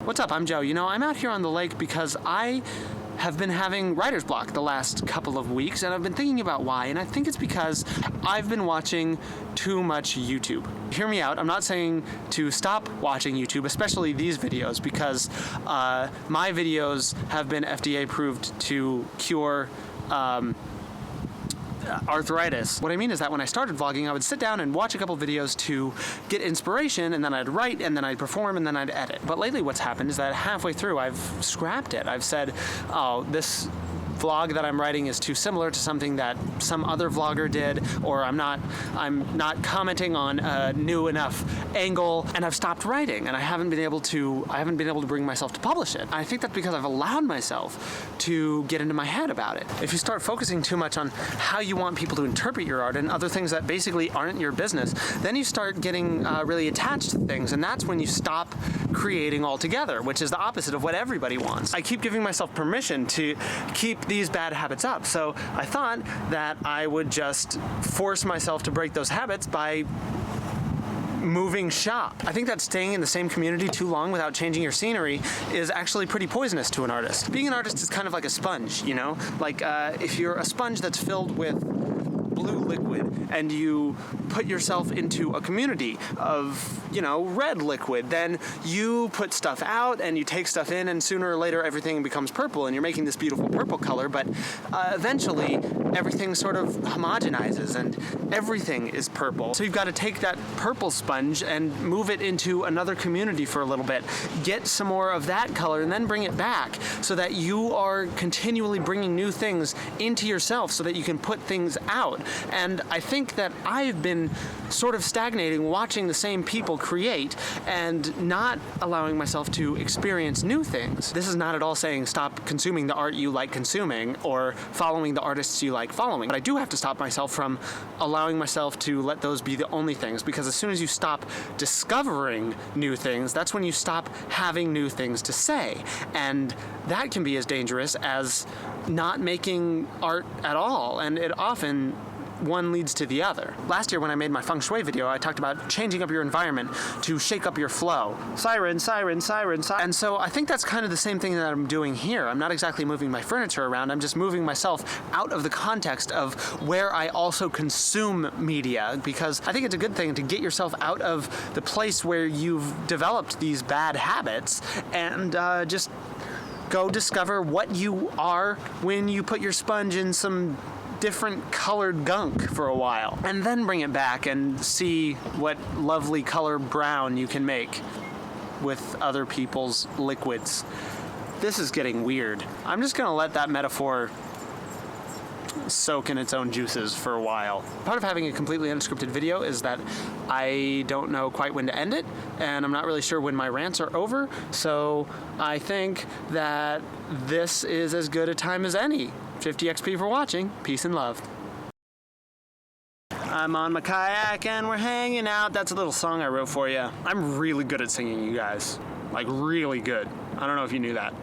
What's up? I'm Joe. You know, I'm out here on the lake because I have been having writer's block the last couple of weeks, and I've been thinking about why, and I think it's because I've been watching too much YouTube. Hear me out. I'm not saying to stop watching YouTube, especially these videos, because my videos have been FDA approved to cure arthritis. What I mean is that when I started vlogging, I would sit down and watch a couple videos to get inspiration, and then I'd write, and then I'd perform, and then I'd edit. But lately what's happened is that halfway through I've scrapped it. I've said, oh, this vlog that I'm writing is too similar to something that some other vlogger did, or I'm not commenting on a new enough angle, and I've stopped writing, and I haven't been able to bring myself to publish it. I think that's because I've allowed myself to get into my head about it. If you start focusing too much on how you want people to interpret your art and other things that basically aren't your business, then you start getting really attached to things, and that's when you stop creating altogether, which is the opposite of what everybody wants. I keep giving myself permission to keep these bad habits up, so I thought that I would just force myself to break those habits by moving shop. I think that staying in the same community too long without changing your scenery is actually pretty poisonous to an artist. Being an artist is kind of like a sponge, you know? Like if you're a sponge that's filled with blue liquid and you put yourself into a community of, you know, red liquid, then you put stuff out and you take stuff in, and sooner or later everything becomes purple and you're making this beautiful purple color, but eventually everything sort of homogenizes and everything is purple. So you've got to take that purple sponge and move it into another community for a little bit, get some more of that color, and then bring it back so that you are continually bringing new things into yourself so that you can put things out. And I think that I've been sort of stagnating watching the same people create and not allowing myself to experience new things. This is not at all saying stop consuming the art you like consuming or following the artists you like following. But I do have to stop myself from allowing myself to let those be the only things, because as soon as you stop discovering new things, that's when you stop having new things to say. And that can be as dangerous as not making art at all, and it often one leads to the other. Last year when I made my feng shui video, I talked about changing up your environment to shake up your flow. Siren, siren, siren, siren. And so I think that's kind of the same thing that I'm doing here. I'm not exactly moving my furniture around, I'm just moving myself out of the context of where I also consume media, because I think it's a good thing to get yourself out of the place where you've developed these bad habits and just go discover what you are when you put your sponge in some different colored gunk for a while, and then bring it back and see what lovely color brown you can make with other people's liquids. This is getting weird. I'm just gonna let that metaphor soak in its own juices for a while. Part of having a completely unscripted video is that I don't know quite when to end it, and I'm not really sure when my rants are over, so I think that this is as good a time as any. 50 XP for watching. Peace and love. I'm on my kayak and we're hanging out. That's a little song I wrote for you. I'm really good at singing, you guys. Like, really good. I don't know if you knew that.